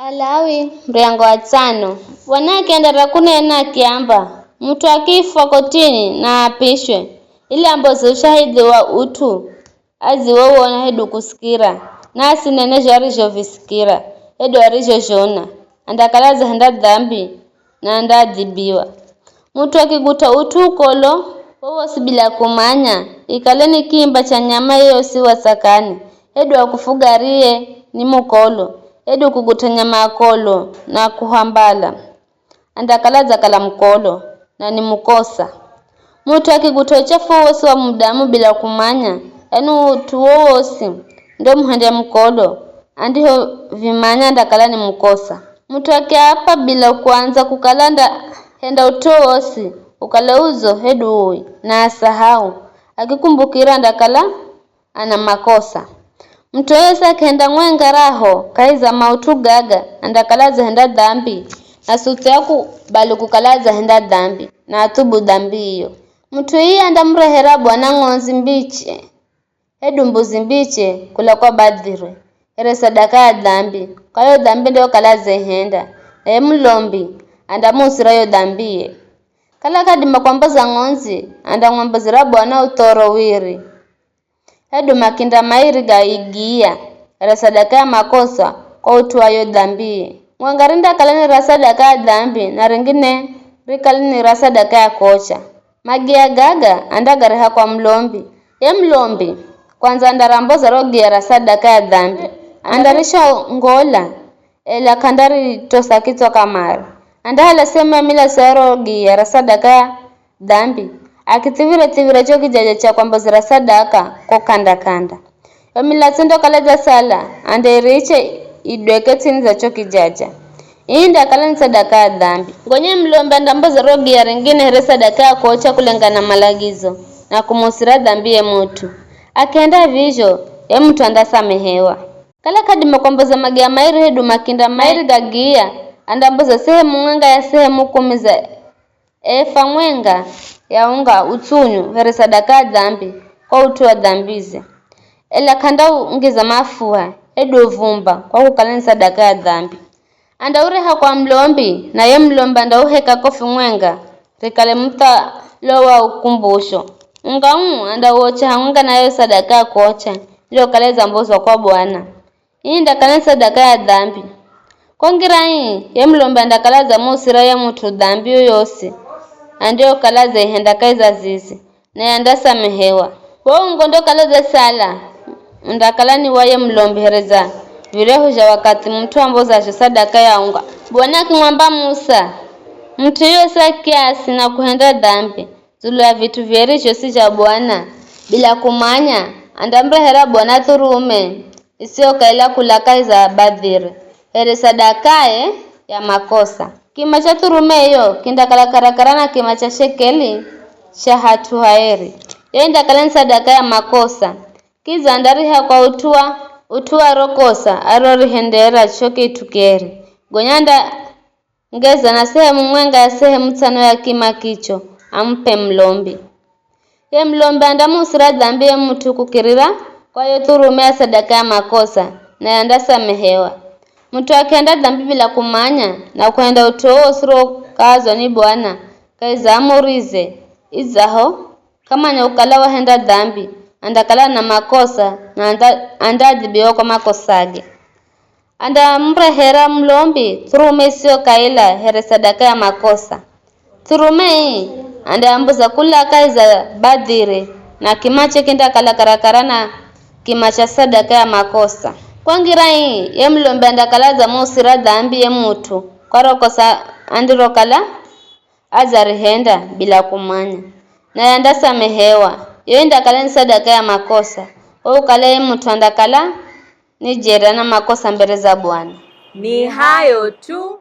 Alawi mrengo wa tano. Wanake andara kunena akiamba mtu akifa kotini na apishwe ili amboze ushahidi wa utu aziwowona hedu kusikira nasi nenejo arijo visikira hedu arijo jona andakalaza henda dhambi na andadhibiwa. Mtu akiguta utu kolo wowo sibila kumanya ikaleni kimba cha nyama hiyo siwa sakani hedu akufugarie ni mukolo hedu kuguta nyama kolo na kuhambala andakalaza kala mkolo na ni mukosa. Mtu akiguta uchafu wosi wa mudamu bila kumanya enu utu wosi ndo muhende mkolo andiho vimanya andakala ni mukosa. Mtu akiapa bila kuanza kukalanda henda utu wosi ukaleuzo hedu ui na asahau akikumbukira andakala ana makosa. Mtu yesa kenda mwenga raho kaiza mautu gaga andakalaza henda dhambi na sutu yaku bali kukalaza henda dhambi na atubu dhambi hiyo. Mtu hii andamrehera bwana ng'onzi mbiche hedu mbuzi mbiche kula kwa badhirwe ere sadaka ya dhambi kwa hiyo dhambi ndio kalaze henda mlombi andamusira yo dhambiye kala kadima kwambaza ng'onzi andang'ombazira bwana utoro wiri hedu makinda mairi gaigia ere sadaka ya makosa kwa utu ayo dhambi mwangarinda kalani rasadaka ya dhambi na ringine rikalini rasadaka ya kocha magia gaga andagareha kwa mlombi mlombi kwanza andaramboza rogi ya rasadaka ya dhambi andarisha ngola ela kandari tosa kitwa kamara andahala sema mila sarogi ya rasadaka ya dhambi akitivira choki jaja cha kwamba zira sadaka kwa kanda mila tendo kalaza sala anderiche idweketini za choki jaja inda kalani sadaka ya dhambi ngonye mlombe andamboza rogi ya ringine here sadaka ya kocha kulengana malagizo na kumusira dhambi ya mtu akienda vijo mtu andasamehewa kala kadima kwamboza magia mairi hedu makinda mairi gagia andamboza sehemu mwenga ya sehemu kumiza efa mwenga ya unga utunyu here sadaka ya dhambi kwa utu wa dhambize ela kanda ungiza mafuha hedu vumba kwa kukalani sadaka ya dhambi andaureha kwa mlombi na ye mlomba andauheka kofi mwenga rikale mta lowa ukumbusho ungamu andauocha hangunga na yo sadaka ya kocha ilo kaleza mbozo kwa bwana inda kalani sadaka ya dhambi kongira hii ye mlomba andakalaza musira ya mtu dhambi yoyosi andio kalaza ihenda kaiza zizi na yandasa mehewa wongo ndo kalaza sala ndakalani waye mlombi hereza virehu ja wakati mtu amboza sadaka ya unga bwana kimwamba Musa mtu yosa kiasi na kuhenda dhambi zulu ya vitu vyerisho si ja bwana bila kumanya andamrehera bwana thurume isio kaila kulakai za badhiri here sadakae ya makosa kima cha thurume hiyo kindakala karakarana kima cha shekeli cha hatu haeri yenda kalani sadaka ya makosa kiza andariha kwa utua rokosa arori hendera choki tukeri gonyanda ngeza na sehemu mwenga ya sehemu tano ya kima kicho ampe mlombi ye mlombi andamusira dhambi ya mtu kukirira kwa hiyo thurume ya sadaka ya makosa na yandasa mehewa. Mtu akienda dhambi bila kumanya na kuenda utuo usiro kazo ni bwana kaiza amurize izaho kama nyukala wahenda dhambi andakala na makosa na andadhibiwa kwa makosage andamrehera mlombi thurume sio kaila here sadaka ya makosa thurume andambuza kula kaiza badhire na kimache kinda kala karakarana kimacha sadaka ya makosa kwangira ye mlombe andakalaza musira dhambi ye mtu kwa rokosa andirokala azarihenda bila kumanya na yandasa mehewa yoenda kala ni sadaka ya makosa kala mtu andakala ni jera na makosa mbele za bwana. Ni hayo tu.